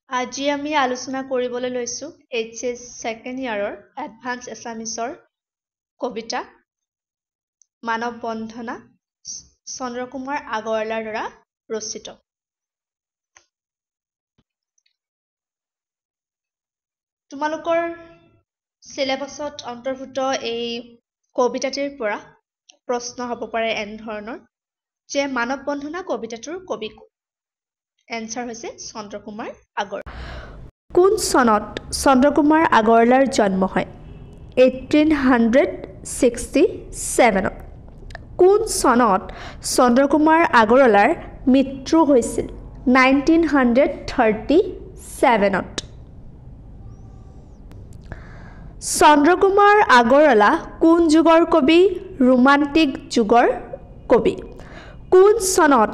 আজি আমি আলোচনা কৰিবলৈ লৈছোঁ HS ছেকেণ্ড ইয়াৰৰ এডভান্স এছামিছৰ কবিতা মানৱ বন্ধনা চন্দ্ৰকুমাৰ আগৰৱালাৰ দ্বাৰা ৰচিত। তোমালোকৰ চিলেবাছত অন্তৰ্ভুক্ত এই কবিতাটিৰ পৰা প্ৰশ্ন হ'ব পাৰে এনেধৰণৰ যে মানৱ বন্ধনা কবিতাটোৰ কবি কোন? এনচাৰ হৈছে চন্দ্ৰকুমাৰ আগৰৱালা। কোন চনত চন্দ্ৰকুমাৰ আগৰৱালাৰ জন্ম হয়? 1867। কোন চনত চন্দ্ৰকুমাৰ আগৰৱালাৰ মৃত্যু হৈছিল? 1937। চন্দ্ৰকুমাৰ আগৰৱালা কোন যুগৰ কবি? ৰোমান্টিক যুগৰ কবি। কোন চনত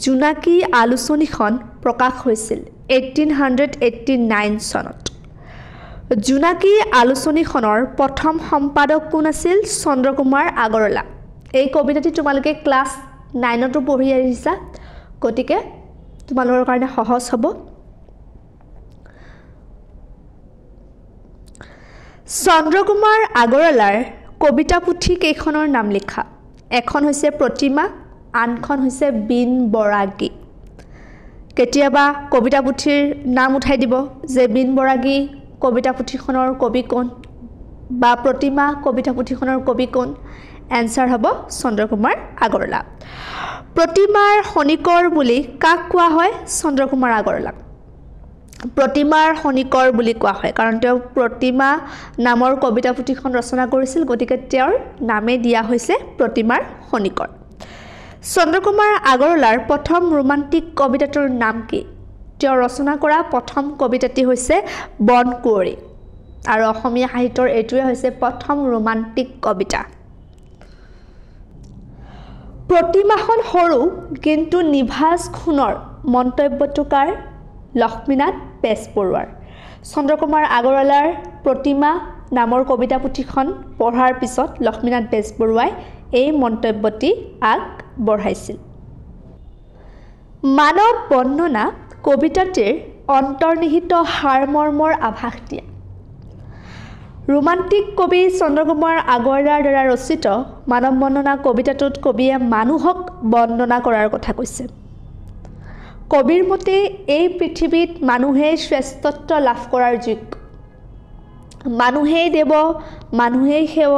জোনাকী আলোচনীখন প্ৰকাশ হৈছিল? 1889 চনত। জোনাকী আলোচনীখনৰ প্ৰথম সম্পাদক কোন আছিল? চন্দ্ৰকুমাৰ আগৰৱালা। এই কবিতাটি তোমালোকে ক্লাছ 9তো পঢ়ি আহিছা, গতিকে তোমালোকৰ কাৰণে সহজ হ'ব। চন্দ্ৰকুমাৰ আগৰৱালাৰ কবিতা পুথি কেইখনৰ নাম লিখা? এখন হৈছে প্ৰতিমা, আনখন হৈছে বিন বৰাগী। কেতিয়াবা কবিতা পুথিৰ নাম উঠাই দিব যে বিন বৰাগী কবিতা পুথিখনৰ কবি কোন বা প্ৰতিমা কবিতা পুথিখনৰ কবি কোন? এনচাৰ হ'ব চন্দ্ৰকুমাৰ আগৰৱালা। প্ৰতিমাৰ খনিকৰ বুলি কাক কোৱা হয়? চন্দ্ৰকুমাৰ আগৰৱালাক প্ৰতিমাৰ খনিকৰ বুলি কোৱা হয়, কাৰণ তেওঁ প্ৰতিমা নামৰ কবিতা পুথিখন ৰচনা কৰিছিল, গতিকে তেওঁৰ নামে দিয়া হৈছে প্ৰতিমাৰ খনিকৰ। চন্দ্ৰকুমাৰ আগৰৱালাৰ প্ৰথম ৰোমান্টিক কবিতাটোৰ নাম কি? তেওঁ ৰচনা কৰা প্ৰথম কবিতাটি হৈছে বন কুঁৱৰী, আৰু অসমীয়া সাহিত্যৰ এইটোৱে হৈছে প্ৰথম ৰোমান্টিক কবিতা। প্ৰতিমাখন সৰু কিন্তু নিভাঁজ সোণৰ মন্তব্যটো কাৰ? লক্ষ্মীনাথ বেজবৰুৱাৰ। চন্দ্ৰকুমাৰ আগৰৱালাৰ প্ৰতিমা নামৰ কবিতা পুথিখন পঢ়াৰ পিছত লক্ষ্মীনাথ বেজবৰুৱাই এই মন্তব্যটি আগবঢ়াইছিল। মানৱ বন্দনা কবিতাটিৰ অন্তৰ্নিহিত সাৰমৰ্মৰ আভাস দিয়ে। ৰোমান্টিক কবি চন্দ্ৰকুমাৰ আগৰৱালাৰ দ্বাৰা ৰচিত মানৱ বন্দনা কবিতাটোত কবিয়ে মানুহক বন্দনা কৰাৰ কথা কৈছে। কবিৰ মতে এই পৃথিৱীত মানুহেই শ্ৰেষ্ঠত্ব লাভ কৰাৰ যোগ্য। মানুহেই দেৱ, মানুহেই সেৱ,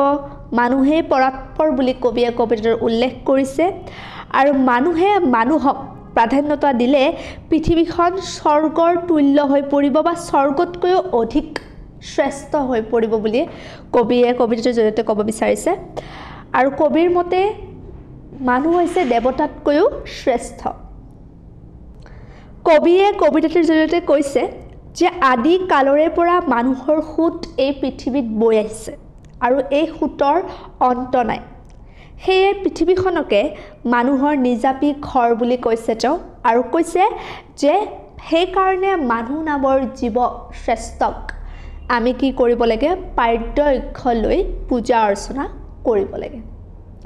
মানুহেই পৰাৎপৰ বুলি কবিয়ে কবিতাটোৰ উল্লেখ কৰিছে, আৰু মানুহে মানুহক প্ৰাধান্যতা দিলে পৃথিৱীখন স্বৰ্গৰ তুল্য হৈ পৰিব বা স্বৰ্গতকৈও অধিক শ্ৰেষ্ঠ হৈ পৰিব বুলি কবিয়ে কবিতাটোৰ জৰিয়তে ক'ব বিচাৰিছে। আৰু কবিৰ মতে মানুহ হৈছে দেৱতাতকৈও শ্ৰেষ্ঠ। কবিয়ে কবিতাটোৰ জৰিয়তে কৈছে যে আদি কালৰে পৰা মানুহৰ সোঁত এই পৃথিৱীত বৈ আহিছে আৰু এই সোঁতৰ অন্ত নাই। সেয়ে পৃথিৱীখনকে মানুহৰ নিজাপি ঘৰ বুলি কৈছে তেওঁ, আৰু কৈছে যে সেইকাৰণে মানুহ নামৰ জীৱ শ্ৰেষ্ঠক আমি কি কৰিব লাগে? পাৰ্যক্ষ লৈ পূজা অৰ্চনা কৰিব লাগে।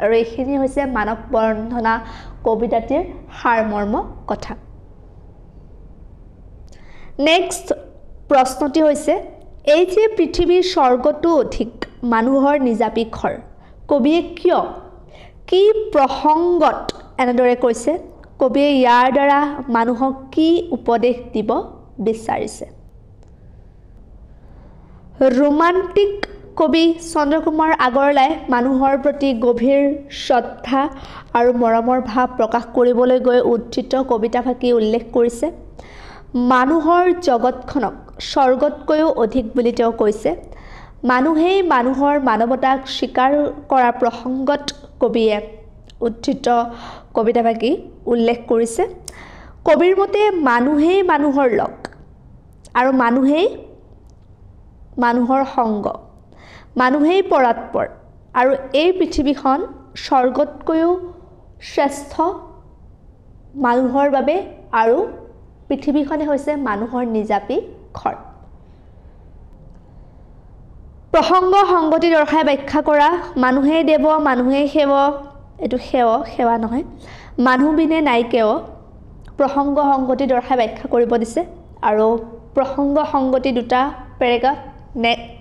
আৰু এইখিনি হৈছে মানৱ বন্দনা কবিতাটিৰ সাৰমৰ্ম কথা। নেক্সট প্ৰশ্নটি হৈছে, এই যে পৃথিৱীৰ স্বৰ্গটো অধিক মানুহৰ নিজাপি ঘৰ, কবিয়ে কিয়, কি প্ৰসংগত এনেদৰে কৈছে? কবিয়ে ইয়াৰ দ্বাৰা মানুহক কি উপদেশ দিব বিচাৰিছে? ৰোমান্টিক কবি চন্দ্ৰকুমাৰ আগৰৱালাই মানুহৰ প্ৰতি গভীৰ শ্ৰদ্ধা আৰু মৰমৰ ভাৱ প্ৰকাশ কৰিবলৈ গৈ উদ্ধৃত কবিতাফাকি উল্লেখ কৰিছে। মানুহৰ জগতখনক স্বৰ্গতকৈও অধিক বুলি তেওঁ কৈছে। মানুহেই মানুহৰ মানৱতাক স্বীকাৰ কৰা প্ৰসংগত কবিয়ে উদ্ধৃত কবিতাফাকি উল্লেখ কৰিছে। কবিৰ মতে মানুহেই মানুহৰ লগ, আৰু মানুহেই মানুহৰ সংগ, মানুহেই পৰাৎপৰ, আৰু এই পৃথিৱীখন স্বৰ্গতকৈও শ্ৰেষ্ঠ মানুহৰ বাবে, আৰু পৃথিৱীখনে হৈছে মানুহৰ নিজাপি ঘৰ। প্ৰসংগ সংগতি দৰ্শাই ব্যাখ্যা কৰা। মানুহেই দেৱ, মানুহেই সেৱ, এইটো সেৱা নহয়, মানুহ বিনে নাই কেৱ। প্ৰসংগ সংগতি দৰ্শাই ব্যাখ্যা কৰিব দিছে। আৰু প্ৰসংগ সংগতি দুটা পেৰাগ্ৰাফ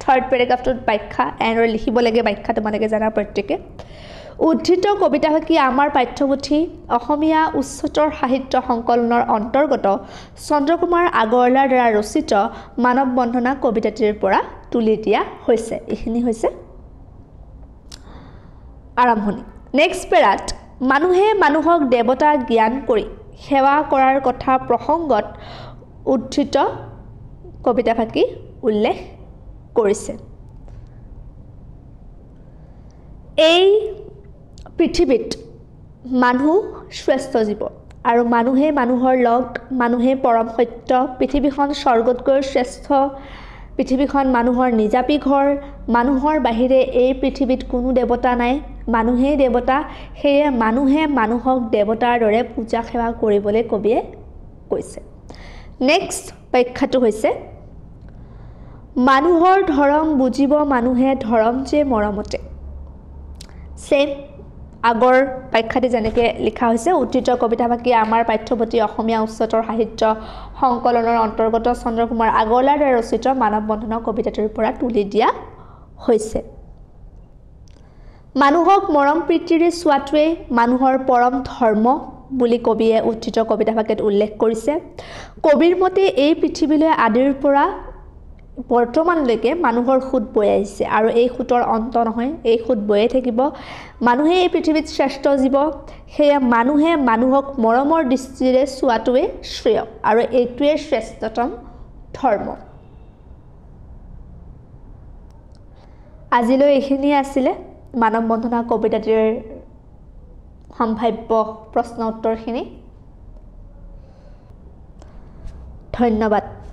থাৰ্ড পেৰাগ্ৰাফটোত ব্যাখ্যা এনেদৰে লিখিব লাগে ব্যাখ্যা তোমালোকে জানা প্ৰত্যেকে উদ্ধৃত কবিতাফাকি আমাৰ পাঠ্যপুথি অসমীয়া উচ্চতৰ সাহিত্য সংকলনৰ অন্তৰ্গত চন্দ্ৰকুমাৰ আগৰৱালাৰ দ্বাৰা ৰচিত মানৱ বন্ধনা কবিতাটিৰ পৰা তুলি দিয়া হৈছে এইখিনি হৈছে আৰম্ভণি নেক্সট পেৰাত মানুহে মানুহক দেৱতা জ্ঞান কৰি সেৱা কৰাৰ কথা প্ৰসংগত উদ্ধৃত কবিতাফাকি উল্লেখ কৰিছে এই পৃথিৱীত মানুহ শ্ৰেষ্ঠ জীৱ আৰু মানুহে মানুহৰ লগ মানুহে পৰম সত্য পৃথিৱীখন স্বৰ্গতকৈ শ্ৰেষ্ঠ পৃথিৱীখন মানুহৰ নিজাপি ঘৰ মানুহৰ বাহিৰে এই পৃথিৱীত কোনো দেৱতা নাই মানুহেই দেৱতা সেয়ে মানুহে মানুহক দেৱতাৰ দৰে পূজা সেৱা কৰিবলৈ কবিয়ে কৈছে নেক্সট ব্যাখ্যাটো হৈছে মানুহৰ ধৰম বুজিব মানুহে ধৰম যে মৰমতে সেম আগৰ ব্যাখ্যাটি যেনেকৈ লিখা হৈছে উদ্ধৃত কবিতাফাকি আমাৰ পাঠ্যপুথি অসমীয়া উচ্চতৰ সাহিত্য সংকলনৰ অন্তৰ্গত চন্দ্ৰকুমাৰ আগৰৱালাৰ দ্বাৰা ৰচিত মানৱ বন্ধনা কবিতাটিৰ পৰা তুলি দিয়া হৈছে মানুহক মৰম প্ৰীতিৰে চোৱাটোৱে মানুহৰ পৰম ধৰ্ম বুলি কবিয়ে উদ্ধৃত কবিতাফাকিত উল্লেখ কৰিছে কবিৰ মতে এই পৃথিৱীলৈ আদিৰ পৰা বৰ্তমানলৈকে মানুহৰ খুদ বৈ আহিছে আৰু এই খুদৰ অন্ত নহয় এই খুদ বয়ে থাকিব মানুহে এই পৃথিৱীত শ্ৰেষ্ঠ জীৱ সেয়ে মানুহে মানুহক মৰমৰ দৃষ্টিৰে চোৱাটোৱে শ্ৰেয় আৰু এইটোৱে শ্ৰেষ্ঠতম ধৰ্ম আজিলৈ এইখিনি আছিল মানৱ বন্ধনা কবিতাটিৰ সম্ভাব্য প্ৰশ্ন উত্তৰখিনি ধন্যবাদ